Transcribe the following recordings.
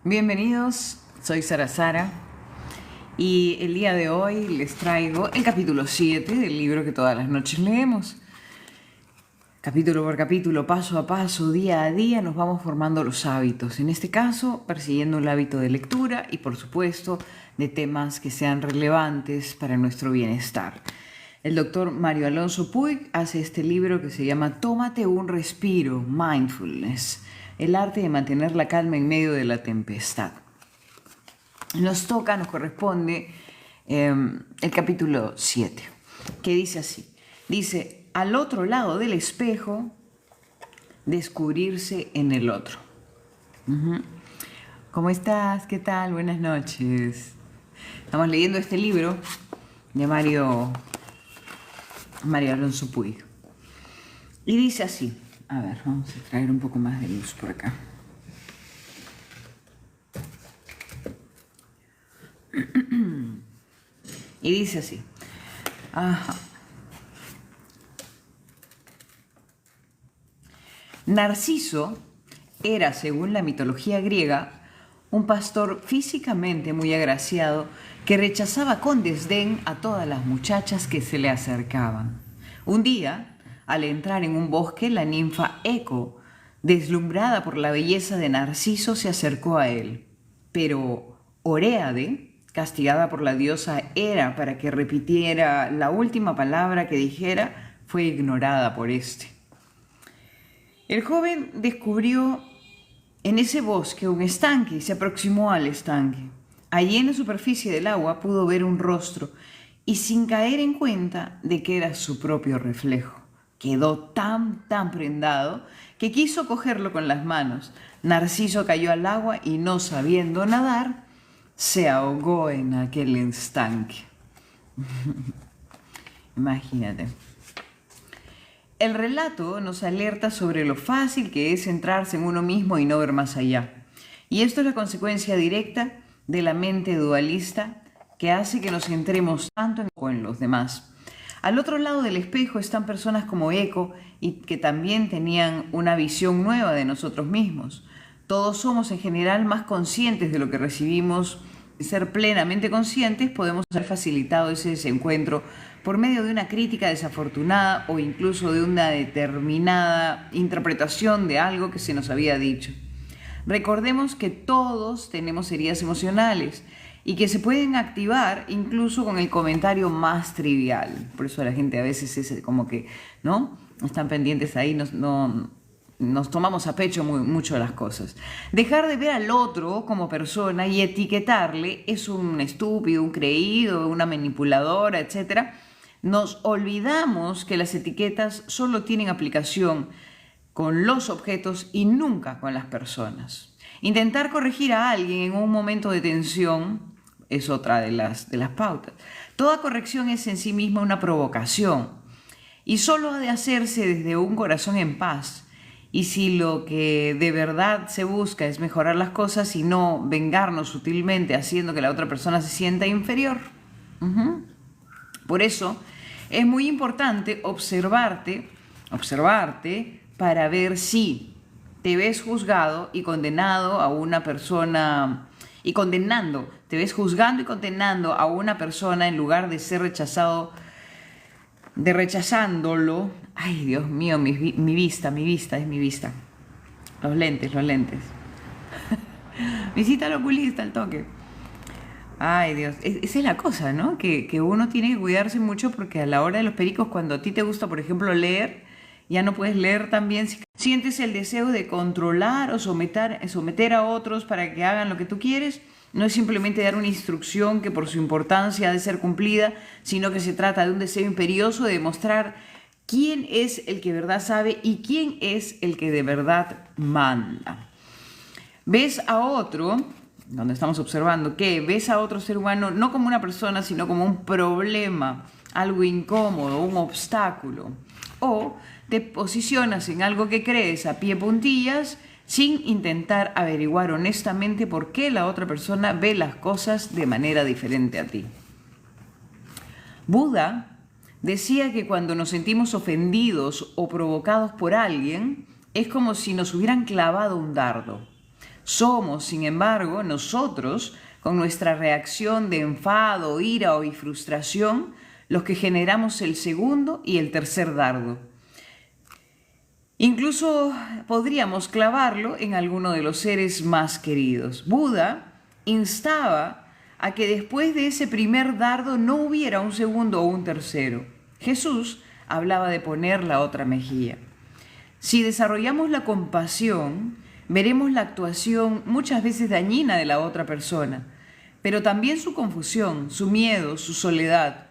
Bienvenidos, soy Sara y el día de hoy les traigo el capítulo 7 del libro que todas las noches leemos. Capítulo por capítulo, paso a paso, día a día, nos vamos formando los hábitos. En este caso, persiguiendo el hábito de lectura y, por supuesto, de temas que sean relevantes para nuestro bienestar. El doctor Mario Alonso Puig hace este libro que se llama Tómate un respiro, Mindfulness, el arte de mantener la calma en medio de la tempestad. Nos corresponde el capítulo 7, que dice así. Dice, al otro lado del espejo, descubrirse en el otro. ¿Cómo estás? ¿Qué tal? Buenas noches. Estamos leyendo este libro de Mario Alonso Puig. Y dice así. A ver, vamos a traer un poco más de luz por acá. Y dice así. Ajá. Narciso era, según la mitología griega, un pastor físicamente muy agraciado que rechazaba con desdén a todas las muchachas que se le acercaban. Un día, al entrar en un bosque, la ninfa Eco, deslumbrada por la belleza de Narciso, se acercó a él. Pero Oréade, castigada por la diosa Hera para que repitiera la última palabra que dijera, fue ignorada por éste. El joven descubrió en ese bosque un estanque y se aproximó al estanque. Allí en la superficie del agua pudo ver un rostro y sin caer en cuenta de que era su propio reflejo. Quedó tan prendado que quiso cogerlo con las manos. Narciso cayó al agua y, no sabiendo nadar, se ahogó en aquel estanque. Imagínate. El relato nos alerta sobre lo fácil que es centrarse en uno mismo y no ver más allá. Y esto es la consecuencia directa de la mente dualista que hace que nos centremos tanto en los demás. Al otro lado del espejo están personas como Eco y que también tenían una visión nueva de nosotros mismos. Todos somos en general más conscientes de lo que recibimos. Ser plenamente conscientes, podemos haber facilitado ese desencuentro por medio de una crítica desafortunada o incluso de una determinada interpretación de algo que se nos había dicho. Recordemos que todos tenemos heridas emocionales y que se pueden activar incluso con el comentario más trivial. Por eso la gente a veces es como que, ¿no? Están pendientes ahí, nos tomamos a pecho mucho las cosas. Dejar de ver al otro como persona y etiquetarle es un estúpido, un creído, una manipuladora, etc. Nos olvidamos que las etiquetas solo tienen aplicación con los objetos y nunca con las personas. Intentar corregir a alguien en un momento de tensión es otra de las pautas. Toda corrección es en sí misma una provocación y solo ha de hacerse desde un corazón en paz. Y si lo que de verdad se busca es mejorar las cosas y no vengarnos sutilmente haciendo que la otra persona se sienta inferior. Por eso es muy importante observarte para ver si te ves juzgado y condenado a una persona te ves juzgando y condenando a una persona en lugar de ser rechazándolo. Ay, Dios mío, mi vista, es mi vista. Los lentes. Visita al oculista al toque. Ay, Dios, esa es la cosa, ¿no? Que uno tiene que cuidarse mucho porque a la hora de los pericos, cuando a ti te gusta, por ejemplo, leer, ya no puedes leer también. Si sientes el deseo de controlar o someter a otros para que hagan lo que tú quieres, no es simplemente dar una instrucción que por su importancia ha de ser cumplida, sino que se trata de un deseo imperioso de demostrar quién es el que de verdad sabe y quién es el que de verdad manda. Ves a otro, donde estamos observando que ves a otro ser humano no como una persona, sino como un problema, algo incómodo, un obstáculo. O te posicionas en algo que crees a pie puntillas sin intentar averiguar honestamente por qué la otra persona ve las cosas de manera diferente a ti. Buda decía que cuando nos sentimos ofendidos o provocados por alguien, es como si nos hubieran clavado un dardo. Somos, sin embargo, nosotros, con nuestra reacción de enfado, ira y frustración, los que generamos el segundo y el tercer dardo. Incluso podríamos clavarlo en alguno de los seres más queridos. Buda instaba a que después de ese primer dardo no hubiera un segundo o un tercero. Jesús hablaba de poner la otra mejilla. Si desarrollamos la compasión, veremos la actuación muchas veces dañina de la otra persona, pero también su confusión, su miedo, su soledad.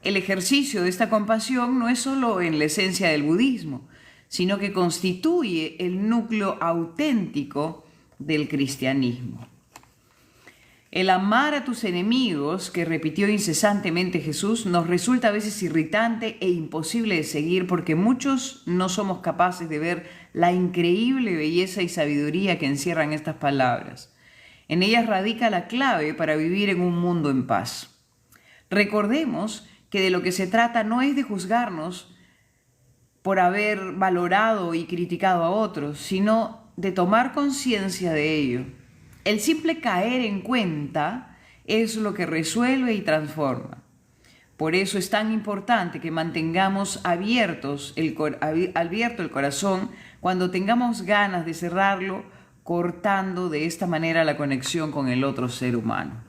El ejercicio de esta compasión no es solo en la esencia del budismo, sino que constituye el núcleo auténtico del cristianismo. El amar a tus enemigos, que repitió incesantemente Jesús, nos resulta a veces irritante e imposible de seguir porque muchos no somos capaces de ver la increíble belleza y sabiduría que encierran estas palabras. En ellas radica la clave para vivir en un mundo en paz. Recordemos que de lo que se trata no es de juzgarnos por haber valorado y criticado a otros, sino de tomar conciencia de ello. El simple caer en cuenta es lo que resuelve y transforma. Por eso es tan importante que mantengamos abierto el corazón cuando tengamos ganas de cerrarlo, cortando de esta manera la conexión con el otro ser humano.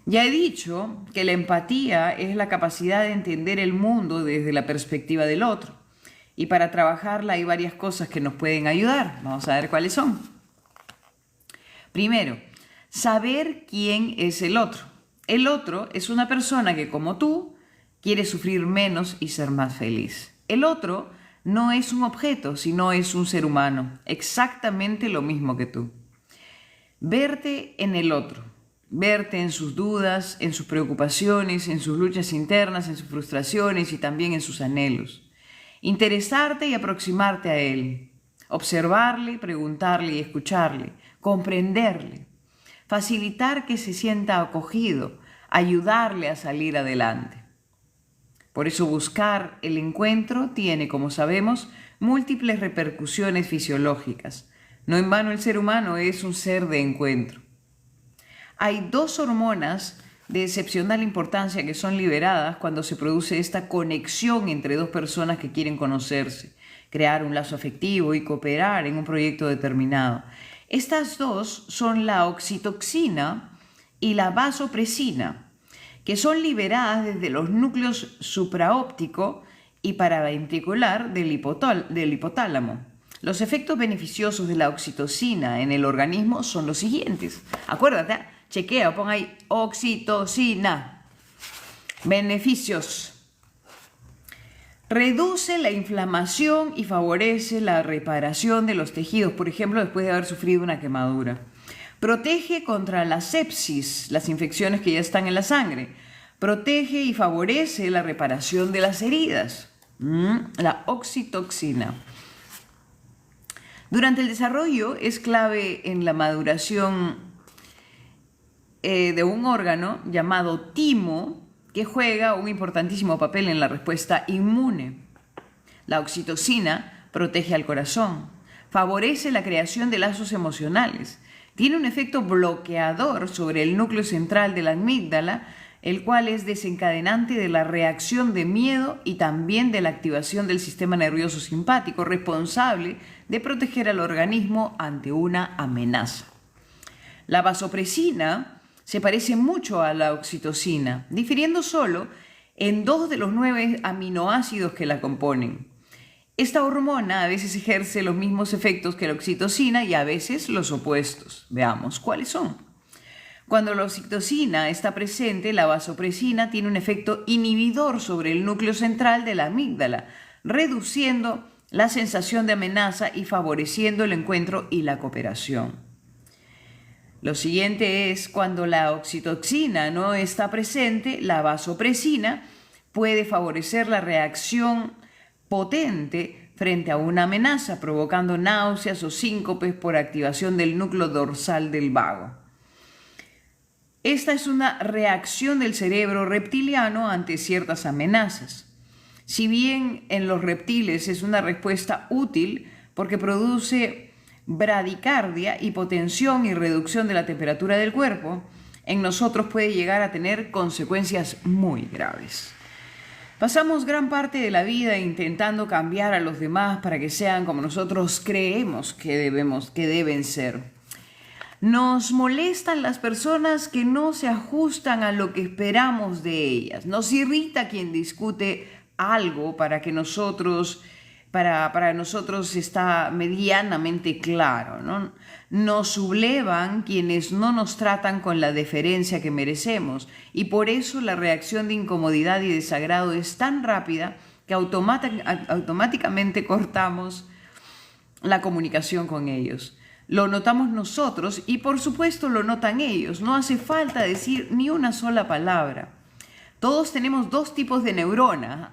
Ya he dicho que la empatía es la capacidad de entender el mundo desde la perspectiva del otro. Y para trabajarla hay varias cosas que nos pueden ayudar. Vamos a ver cuáles son. Primero, saber quién es el otro. El otro es una persona que, como tú, quiere sufrir menos y ser más feliz. El otro no es un objeto, sino es un ser humano, exactamente lo mismo que tú. Verte en el otro, verte en sus dudas, en sus preocupaciones, en sus luchas internas, en sus frustraciones y también en sus anhelos. Interesarte y aproximarte a él, observarle, preguntarle y escucharle, comprenderle, facilitar que se sienta acogido, ayudarle a salir adelante. Por eso buscar el encuentro tiene, como sabemos, múltiples repercusiones fisiológicas. No en vano el ser humano es un ser de encuentro. Hay dos hormonas de excepcional importancia que son liberadas cuando se produce esta conexión entre dos personas que quieren conocerse, crear un lazo afectivo y cooperar en un proyecto determinado. Estas dos son la oxitocina y la vasopresina, que son liberadas desde los núcleos supraóptico y paraventricular del hipotálamo. Los efectos beneficiosos de la oxitocina en el organismo son los siguientes. Acuérdate, chequea, pon ahí oxitocina. Beneficios. Reduce la inflamación y favorece la reparación de los tejidos, por ejemplo, después de haber sufrido una quemadura. Protege contra la sepsis, las infecciones que ya están en la sangre. Protege y favorece la reparación de las heridas. La oxitocina. Durante el desarrollo es clave en la maduración de un órgano llamado timo, que juega un importantísimo papel en la respuesta inmune. La oxitocina protege al corazón, favorece la creación de lazos emocionales, tiene un efecto bloqueador sobre el núcleo central de la amígdala, el cual es desencadenante de la reacción de miedo y también de la activación del sistema nervioso simpático, responsable de proteger al organismo ante una amenaza. La vasopresina se parece mucho a la oxitocina, difiriendo solo en 2 de los 9 aminoácidos que la componen. Esta hormona a veces ejerce los mismos efectos que la oxitocina y a veces los opuestos. Veamos cuáles son. Cuando la oxitocina está presente, la vasopresina tiene un efecto inhibidor sobre el núcleo central de la amígdala, reduciendo la sensación de amenaza y favoreciendo el encuentro y la cooperación. Lo siguiente es cuando la oxitocina no está presente, la vasopresina puede favorecer la reacción potente frente a una amenaza, provocando náuseas o síncopes por activación del núcleo dorsal del vago. Esta es una reacción del cerebro reptiliano ante ciertas amenazas. Si bien en los reptiles es una respuesta útil porque produce bradicardia, hipotensión y reducción de la temperatura del cuerpo, en nosotros puede llegar a tener consecuencias muy graves. Pasamos gran parte de la vida intentando cambiar a los demás para que sean como nosotros creemos que deben ser. Nos molestan las personas que no se ajustan a lo que esperamos de ellas. Nos irrita quien discute algo para nosotros está medianamente claro, ¿no? Nos sublevan quienes no nos tratan con la deferencia que merecemos, y por eso la reacción de incomodidad y desagrado es tan rápida que automáticamente cortamos la comunicación con ellos. Lo notamos nosotros y por supuesto lo notan ellos. No hace falta decir ni una sola palabra. Todos tenemos dos tipos de neuronas.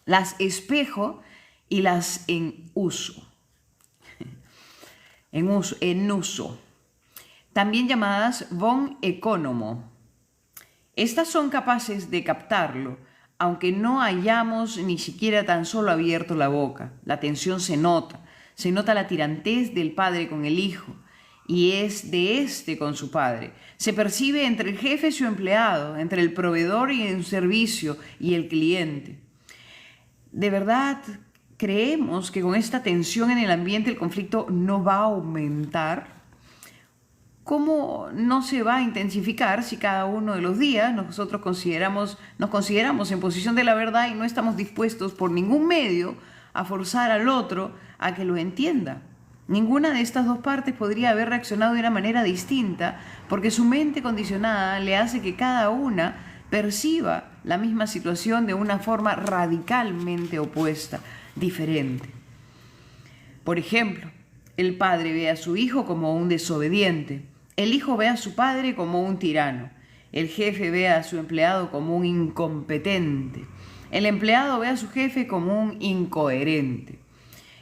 Las espejo y las en uso. En uso. También llamadas von Economo. Estas son capaces de captarlo, aunque no hayamos ni siquiera tan solo abierto la boca. La tensión se nota la tirantez del padre con el hijo, y es de este con su padre. Se percibe entre el jefe y su empleado, entre el proveedor y un servicio y el cliente. ¿De verdad creemos que con esta tensión en el ambiente el conflicto no va a aumentar? ¿Cómo no se va a intensificar si cada uno de los días nosotros nos consideramos en posición de la verdad y no estamos dispuestos por ningún medio a forzar al otro a que lo entienda? Ninguna de estas dos partes podría haber reaccionado de una manera distinta, porque su mente condicionada le hace que cada una perciba la misma situación de una forma radicalmente opuesta, diferente. Por ejemplo, el padre ve a su hijo como un desobediente, el hijo ve a su padre como un tirano, el jefe ve a su empleado como un incompetente, el empleado ve a su jefe como un incoherente.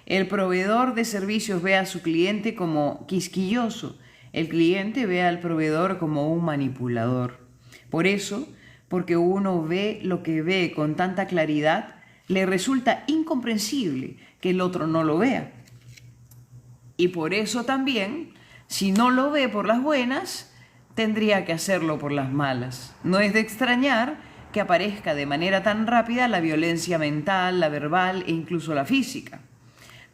El proveedor de servicios ve a su cliente como quisquilloso. El cliente ve al proveedor como un manipulador. Por eso, porque uno ve lo que ve con tanta claridad, le resulta incomprensible que el otro no lo vea. Y por eso también, si no lo ve por las buenas, tendría que hacerlo por las malas. No es de extrañar que aparezca de manera tan rápida la violencia mental, la verbal e incluso la física.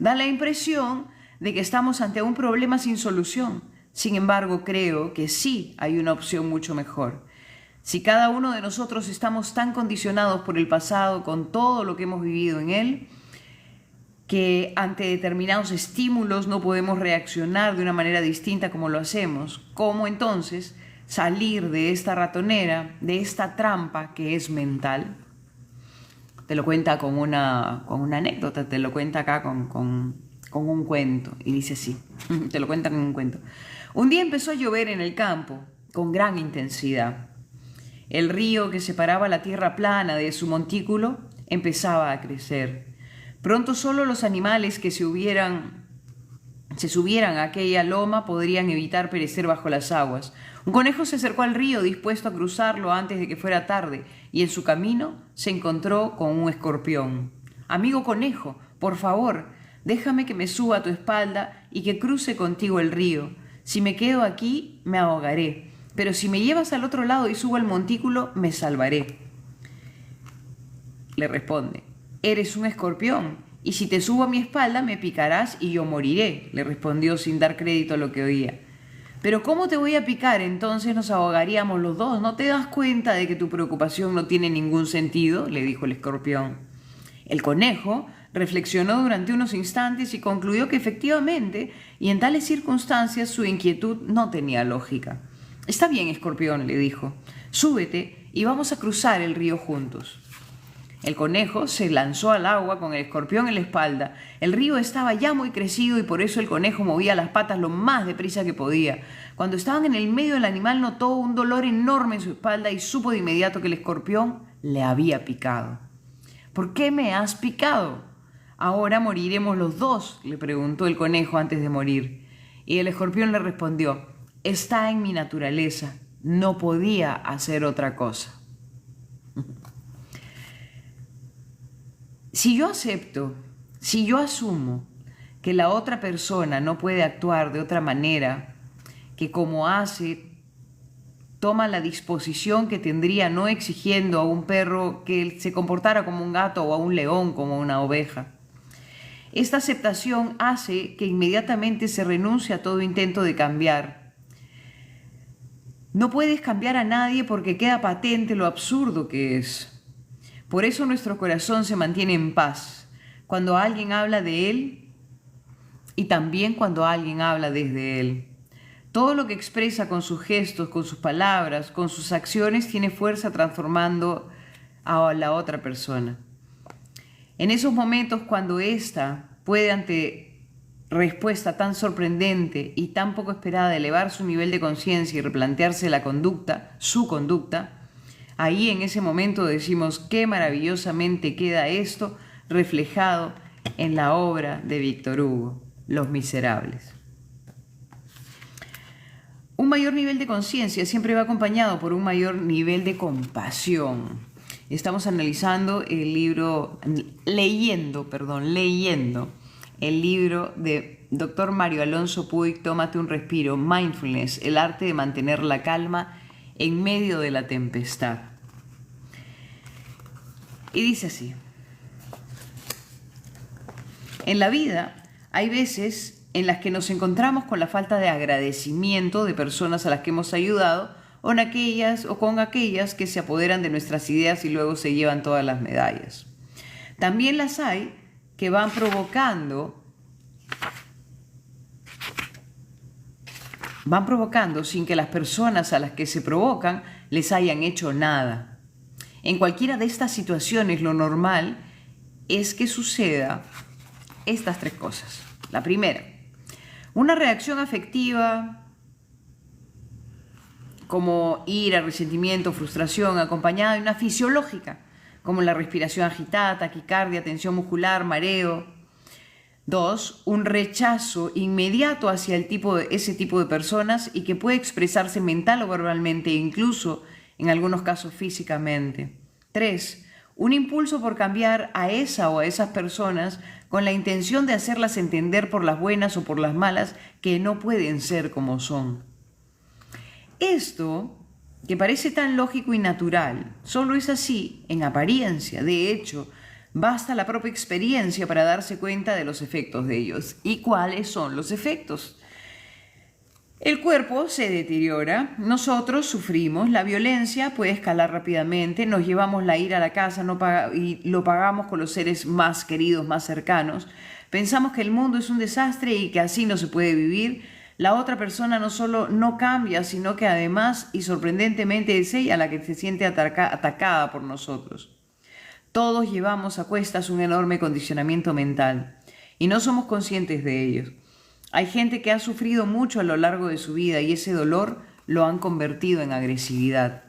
Da la impresión de que estamos ante un problema sin solución. Sin embargo, creo que sí hay una opción mucho mejor. Si cada uno de nosotros estamos tan condicionados por el pasado con todo lo que hemos vivido en él, que ante determinados estímulos no podemos reaccionar de una manera distinta como lo hacemos, ¿cómo entonces salir de esta ratonera, de esta trampa que es mental? Te lo cuenta con una anécdota, te lo cuenta acá con un cuento, y dice así, te lo cuenta con un cuento. Un día empezó a llover en el campo con gran intensidad. El río que separaba la tierra plana de su montículo empezaba a crecer. Pronto solo los animales que se subieran a aquella loma podrían evitar perecer bajo las aguas. Un conejo se acercó al río dispuesto a cruzarlo antes de que fuera tarde, y en su camino se encontró con un escorpión. «Amigo conejo, por favor, déjame que me suba a tu espalda y que cruce contigo el río. Si me quedo aquí, me ahogaré, pero si me llevas al otro lado y subo al montículo, me salvaré». Le responde: «Eres un escorpión, y si te subo a mi espalda me picarás y yo moriré», le respondió sin dar crédito a lo que oía. «Pero ¿cómo te voy a picar? Entonces nos ahogaríamos los dos. ¿No te das cuenta de que tu preocupación no tiene ningún sentido?», le dijo el escorpión. El conejo reflexionó durante unos instantes y concluyó que efectivamente, y en tales circunstancias, su inquietud no tenía lógica. «Está bien, escorpión», le dijo, «súbete y vamos a cruzar el río juntos». El conejo se lanzó al agua con el escorpión en la espalda. El río estaba ya muy crecido y por eso el conejo movía las patas lo más deprisa que podía. Cuando estaban en el medio, el animal notó un dolor enorme en su espalda y supo de inmediato que el escorpión le había picado. «¿Por qué me has picado?». «Ahora moriremos los dos», le preguntó el conejo antes de morir. Y el escorpión le respondió: «Está en mi naturaleza, no podía hacer otra cosa». Si yo acepto Si yo asumo que la otra persona no puede actuar de otra manera, que como hace, toma la disposición que tendría no exigiendo a un perro que se comportara como un gato o a un león como una oveja. Esta aceptación hace que inmediatamente se renuncie a todo intento de cambiar. No puedes cambiar a nadie porque queda patente lo absurdo que es. Por eso nuestro corazón se mantiene en paz cuando alguien habla de él y también cuando alguien habla desde él. Todo lo que expresa con sus gestos, con sus palabras, con sus acciones, tiene fuerza transformando a la otra persona. En esos momentos cuando ésta puede, ante respuesta tan sorprendente y tan poco esperada, elevar su nivel de conciencia y replantearse la conducta, su conducta, ahí en ese momento decimos qué maravillosamente queda esto reflejado en la obra de Víctor Hugo, Los Miserables. Un mayor nivel de conciencia siempre va acompañado por un mayor nivel de compasión. Estamos analizando el libro, leyendo el libro de Dr. Mario Alonso Puig, Tómate un respiro, Mindfulness, el arte de mantener la calma en medio de la tempestad. Y dice así: en la vida hay veces en las que nos encontramos con la falta de agradecimiento de personas a las que hemos ayudado o con aquellas que se apoderan de nuestras ideas y luego se llevan todas las medallas. También las hay que van provocando sin que las personas a las que se provocan les hayan hecho nada. En cualquiera de estas situaciones lo normal es que suceda estas tres cosas. La primera, una reacción afectiva como ira, resentimiento, frustración, acompañada de una fisiológica, como la respiración agitada, taquicardia, tensión muscular, mareo. 2, un rechazo inmediato hacia ese tipo de personas y que puede expresarse mental o verbalmente, incluso en algunos casos físicamente. 3, un impulso por cambiar a esa o a esas personas con la intención de hacerlas entender por las buenas o por las malas que no pueden ser como son. Esto, que parece tan lógico y natural, solo es así en apariencia. De hecho, basta la propia experiencia para darse cuenta de los efectos de ellos. ¿Y cuáles son los efectos? El cuerpo se deteriora, nosotros sufrimos, la violencia puede escalar rápidamente, nos llevamos la ira a la casa y lo pagamos con los seres más queridos, más cercanos. Pensamos que el mundo es un desastre y que así no se puede vivir. La otra persona no solo no cambia, sino que además y sorprendentemente es ella la que se siente atacada por nosotros. Todos llevamos a cuestas un enorme condicionamiento mental y no somos conscientes de ello. Hay gente que ha sufrido mucho a lo largo de su vida y ese dolor lo han convertido en agresividad.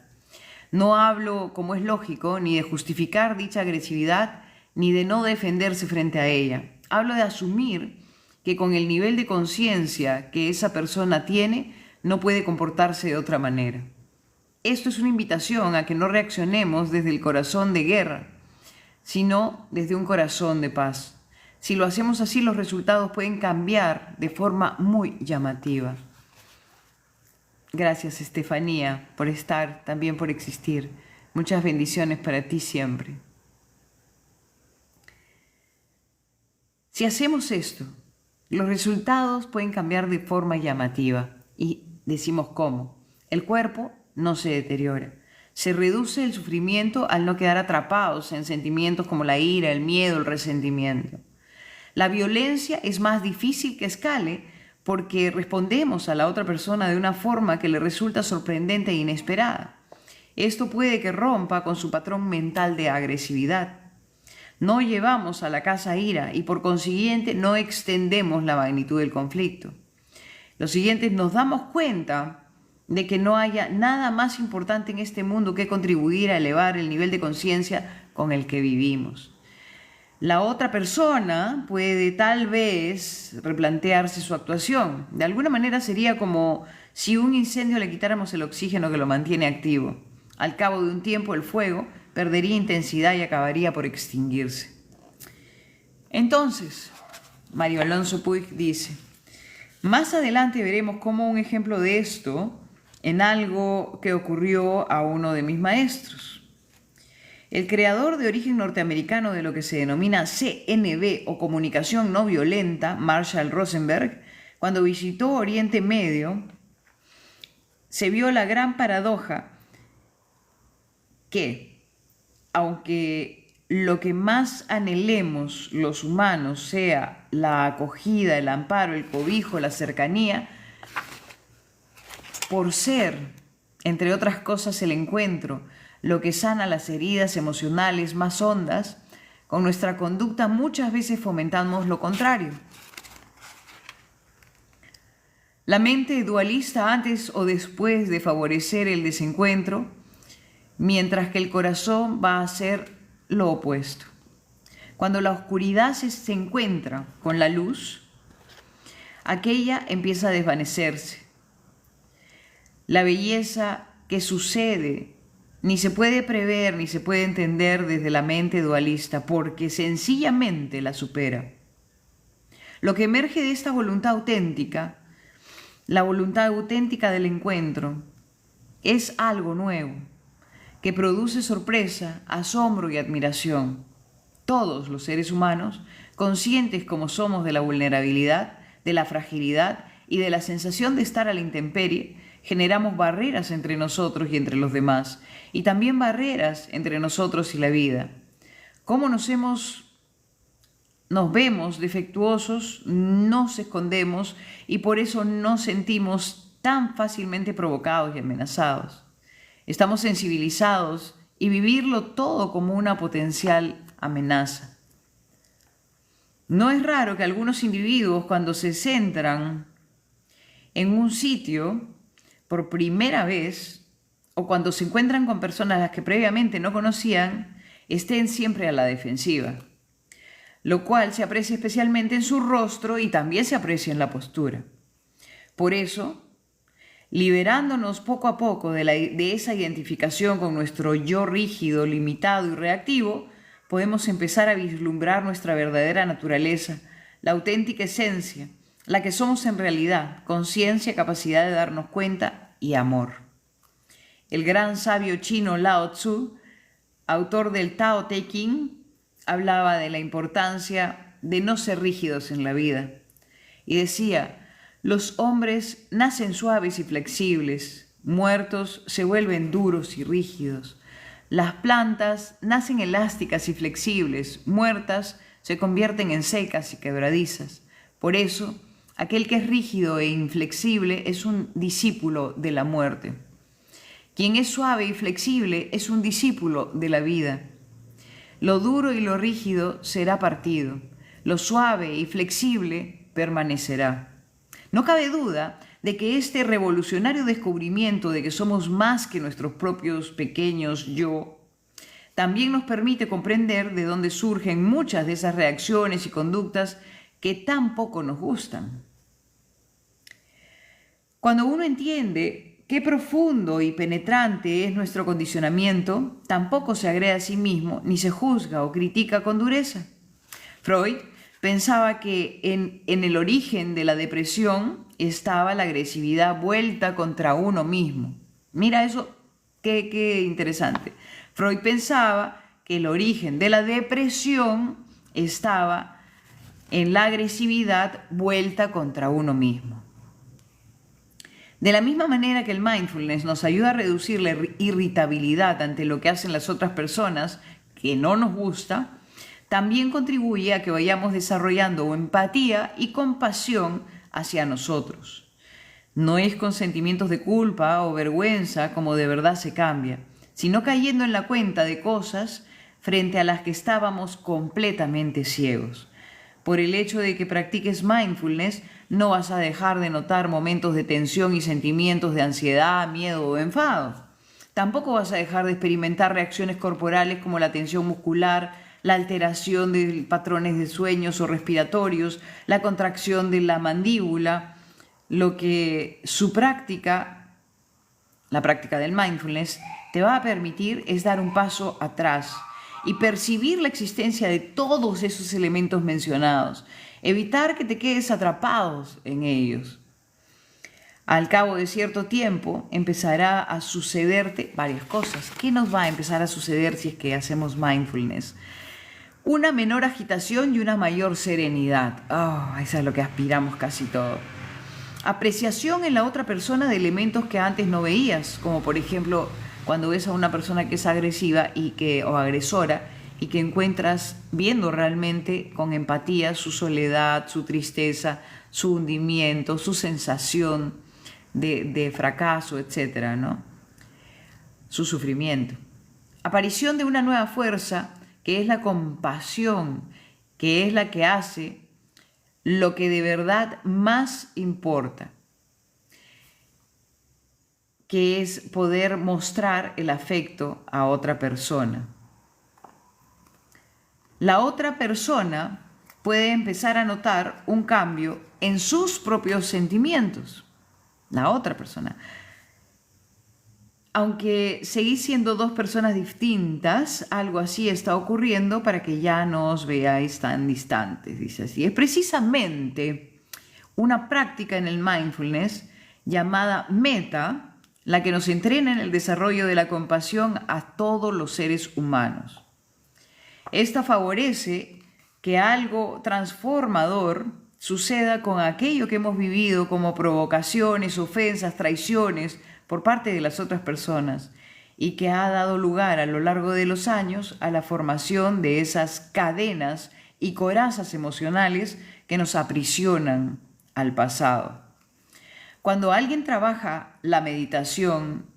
No hablo, como es lógico, ni de justificar dicha agresividad, ni de no defenderse frente a ella. Hablo de asumir que con el nivel de conciencia que esa persona tiene, no puede comportarse de otra manera. Esto es una invitación a que no reaccionemos desde el corazón de guerra, sino desde un corazón de paz. Si lo hacemos así, los resultados pueden cambiar de forma muy llamativa. Gracias, Estefanía, por estar, también por existir. Muchas bendiciones para ti siempre. Si hacemos esto, los resultados pueden cambiar de forma llamativa. Y decimos cómo. El cuerpo no se deteriora. Se reduce el sufrimiento al no quedar atrapados en sentimientos como la ira, el miedo, el resentimiento. La violencia es más difícil que escale porque respondemos a la otra persona de una forma que le resulta sorprendente e inesperada. Esto puede que rompa con su patrón mental de agresividad. No llevamos a la casa ira y por consiguiente no extendemos la magnitud del conflicto. Lo siguiente, nos damos cuenta de que no haya nada más importante en este mundo que contribuir a elevar el nivel de conciencia con el que vivimos. La otra persona puede tal vez replantearse su actuación. De alguna manera sería como si un incendio le quitáramos el oxígeno que lo mantiene activo. Al cabo de un tiempo el fuego perdería intensidad y acabaría por extinguirse. Entonces, Mario Alonso Puig dice, más adelante veremos cómo un ejemplo de esto en algo que ocurrió a uno de mis maestros. El creador de origen norteamericano de lo que se denomina CNV o comunicación no violenta, Marshall Rosenberg, cuando visitó Oriente Medio, se vio la gran paradoja que, aunque lo que más anhelemos los humanos sea la acogida, el amparo, el cobijo, la cercanía, por ser, entre otras cosas, el encuentro, lo que sana las heridas emocionales más hondas, con nuestra conducta muchas veces fomentamos lo contrario. La mente dualista antes o después de favorecer el desencuentro, mientras que el corazón va a hacer lo opuesto. Cuando la oscuridad se encuentra con la luz, aquella empieza a desvanecerse. La belleza que sucede ni se puede prever ni se puede entender desde la mente dualista porque sencillamente la supera. Lo que emerge de esta voluntad auténtica, la voluntad auténtica del encuentro, es algo nuevo que produce sorpresa, asombro y admiración. Todos los seres humanos, conscientes como somos de la vulnerabilidad, de la fragilidad y de la sensación de estar a la intemperie, generamos barreras entre nosotros y entre los demás, y también barreras entre nosotros y la vida. ¿Cómo nos vemos defectuosos, nos escondemos y por eso nos sentimos tan fácilmente provocados y amenazados? Estamos sensibilizados y vivirlo todo como una potencial amenaza. No es raro que algunos individuos, cuando se centran en un sitio por primera vez o cuando se encuentran con personas a las que previamente no conocían, estén siempre a la defensiva, lo cual se aprecia especialmente en su rostro y también se aprecia en la postura. Por eso, liberándonos poco a poco de esa identificación con nuestro yo rígido, limitado y reactivo, podemos empezar a vislumbrar nuestra verdadera naturaleza, la auténtica esencia, la que somos en realidad, conciencia, capacidad de darnos cuenta y amor. El gran sabio chino Lao Tzu, autor del Tao Te Ching, hablaba de la importancia de no ser rígidos en la vida y decía: los hombres nacen suaves y flexibles, muertos se vuelven duros y rígidos. Las plantas nacen elásticas y flexibles, muertas se convierten en secas y quebradizas. Por eso, aquel que es rígido e inflexible es un discípulo de la muerte. Quien es suave y flexible es un discípulo de la vida. Lo duro y lo rígido será partido, lo suave y flexible permanecerá. No cabe duda de que este revolucionario descubrimiento de que somos más que nuestros propios pequeños yo, también nos permite comprender de dónde surgen muchas de esas reacciones y conductas que tan poco nos gustan. Cuando uno entiende qué profundo y penetrante es nuestro condicionamiento, tampoco se agrede a sí mismo ni se juzga o critica con dureza. Freud pensaba que en el origen de la depresión estaba la agresividad vuelta contra uno mismo. Mira eso, qué interesante. Freud pensaba que el origen de la depresión estaba en la agresividad vuelta contra uno mismo. De la misma manera que el mindfulness nos ayuda a reducir la irritabilidad ante lo que hacen las otras personas que no nos gusta, también contribuye a que vayamos desarrollando empatía y compasión hacia nosotros. No es con sentimientos de culpa o vergüenza como de verdad se cambia, sino cayendo en la cuenta de cosas frente a las que estábamos completamente ciegos. Por el hecho de que practiques mindfulness, no vas a dejar de notar momentos de tensión y sentimientos de ansiedad, miedo o enfado. Tampoco vas a dejar de experimentar reacciones corporales como la tensión muscular, la alteración de patrones de sueños o respiratorios, la contracción de la mandíbula, lo que su práctica, la práctica del mindfulness, te va a permitir es dar un paso atrás y percibir la existencia de todos esos elementos mencionados. Evitar que te quedes atrapados en ellos. Al cabo de cierto tiempo empezará a sucederte varias cosas. ¿Qué nos va a empezar a suceder si es que hacemos mindfulness? Una menor agitación y una mayor serenidad. Eso es lo que aspiramos casi todo. Apreciación en la otra persona de elementos que antes no veías, como por ejemplo cuando ves a una persona que es agresiva o agresora y que encuentras viendo realmente con empatía su soledad, su tristeza, su hundimiento, su sensación de fracaso, etcétera, ¿no? Su sufrimiento. Aparición de una nueva fuerza que es la compasión, que es la que hace lo que de verdad más importa, que es poder mostrar el afecto a otra persona. La otra persona puede empezar a notar un cambio en sus propios sentimientos. La otra persona. Aunque seguís siendo dos personas distintas, algo así está ocurriendo para que ya no os veáis tan distantes, dice así. Es precisamente una práctica en el mindfulness llamada meta la que nos entrena en el desarrollo de la compasión a todos los seres humanos. Esta favorece que algo transformador suceda con aquello que hemos vivido como provocaciones, ofensas, traiciones por parte de las otras personas y que ha dado lugar a lo largo de los años a la formación de esas cadenas y corazas emocionales que nos aprisionan al pasado. Cuando alguien trabaja la meditación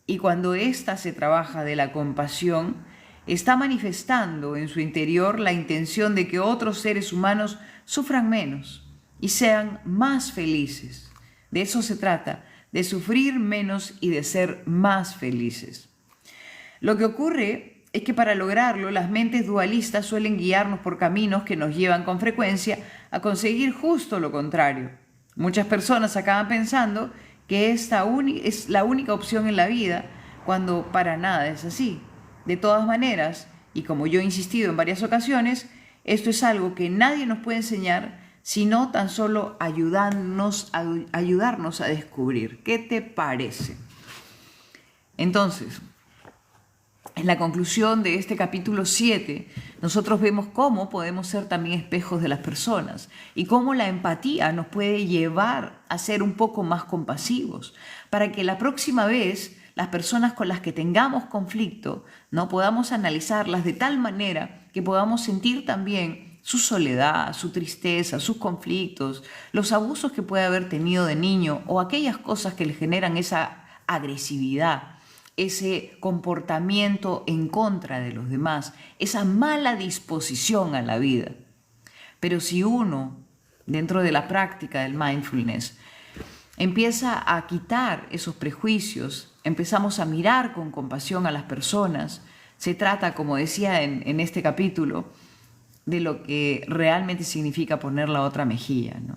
y cuando ésta se trabaja de la compasión, está manifestando en su interior la intención de que otros seres humanos sufran menos y sean más felices. De eso se trata, de sufrir menos y de ser más felices. Lo que ocurre es que para lograrlo las mentes dualistas suelen guiarnos por caminos que nos llevan con frecuencia a conseguir justo lo contrario. Muchas personas acaban pensando que esta es la única opción en la vida cuando para nada es así. De todas maneras, y como yo he insistido en varias ocasiones, esto es algo que nadie nos puede enseñar sino tan solo ayudarnos a descubrir. ¿Qué te parece? Entonces, en la conclusión de este capítulo 7, nosotros vemos cómo podemos ser también espejos de las personas y cómo la empatía nos puede llevar a ser un poco más compasivos, para que la próxima vez las personas con las que tengamos conflicto, ¿no?, podamos analizarlas de tal manera que podamos sentir también su soledad, su tristeza, sus conflictos, los abusos que puede haber tenido de niño o aquellas cosas que le generan esa agresividad, ese comportamiento en contra de los demás, esa mala disposición a la vida. Pero si uno, dentro de la práctica del mindfulness, empieza a quitar esos prejuicios, empezamos a mirar con compasión a las personas, se trata, como decía en este capítulo, de lo que realmente significa poner la otra mejilla, ¿no?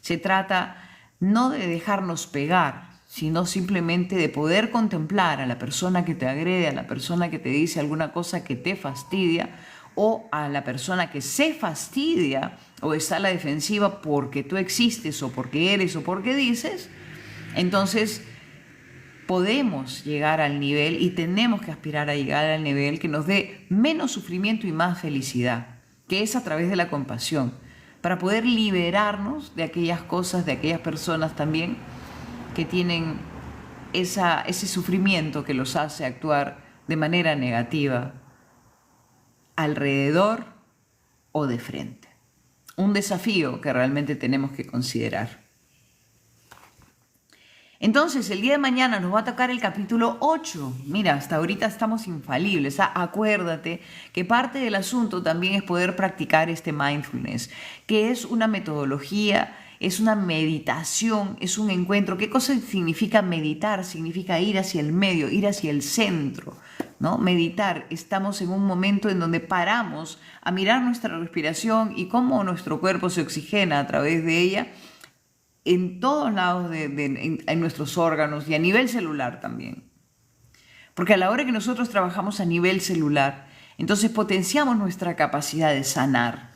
Se trata no de dejarnos pegar, sino simplemente de poder contemplar a la persona que te agrede, a la persona que te dice alguna cosa que te fastidia, o a la persona que se fastidia o está a la defensiva porque tú existes o porque eres o porque dices. Entonces podemos llegar al nivel y tenemos que aspirar a llegar al nivel que nos dé menos sufrimiento y más felicidad, que es a través de la compasión, para poder liberarnos de aquellas cosas, de aquellas personas también que tienen ese sufrimiento que los hace actuar de manera negativa alrededor o de frente. Un desafío que realmente tenemos que considerar. Entonces, el día de mañana nos va a tocar el capítulo 8. Mira, hasta ahorita estamos infalibles. Acuérdate que parte del asunto también es poder practicar este mindfulness, que es una metodología, es una meditación, es un encuentro. ¿Qué cosa significa meditar? Significa ir hacia el medio, ir hacia el centro, ¿no? Meditar, estamos en un momento en donde paramos a mirar nuestra respiración y cómo nuestro cuerpo se oxigena a través de ella, en todos lados en nuestros órganos y a nivel celular también. Porque a la hora que nosotros trabajamos a nivel celular, Entonces potenciamos nuestra capacidad de sanar,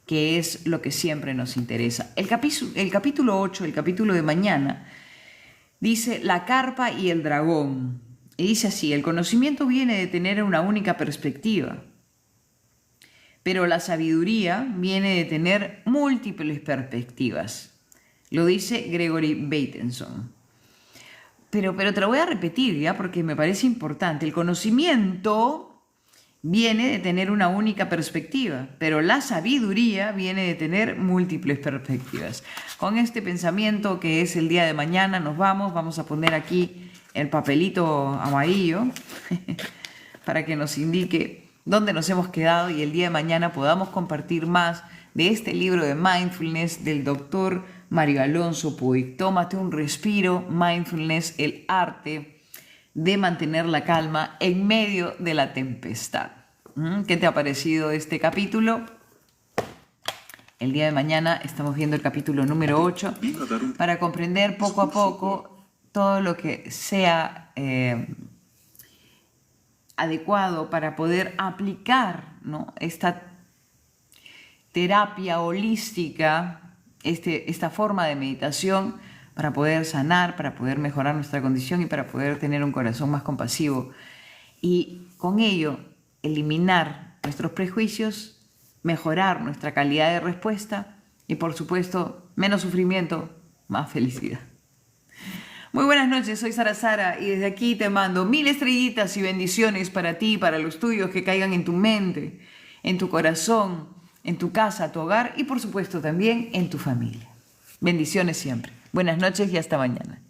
que es lo que siempre nos interesa. El capítulo 8, el capítulo de mañana, dice la carpa y el dragón. Y dice así: el conocimiento viene de tener una única perspectiva, pero la sabiduría viene de tener múltiples perspectivas. Lo dice Gregory Bateson. Pero te lo voy a repetir, ¿ya? Porque me parece importante. El conocimiento viene de tener una única perspectiva, pero la sabiduría viene de tener múltiples perspectivas. Con este pensamiento, que es el día de mañana, nos vamos a poner aquí el papelito amarillo para que nos indique dónde nos hemos quedado y el día de mañana podamos compartir más de este libro de Mindfulness del doctor Mario Alonso Puig. Tómate un respiro. Mindfulness, el arte de mantener la calma en medio de la tempestad. ¿Qué te ha parecido este capítulo? El día de mañana estamos viendo el capítulo número 8 para comprender poco a poco todo lo que sea adecuado para poder aplicar, ¿no?, esta terapia holística, esta forma de meditación para poder sanar, para poder mejorar nuestra condición y para poder tener un corazón más compasivo. Y con ello, eliminar nuestros prejuicios, mejorar nuestra calidad de respuesta y, por supuesto, menos sufrimiento, más felicidad. Muy buenas noches, soy Sara Sara y desde aquí te mando 1000 estrellitas y bendiciones para ti, para los tuyos, que caigan en tu mente, en tu corazón, en tu casa, tu hogar y por supuesto también en tu familia. Bendiciones siempre. Buenas noches y hasta mañana.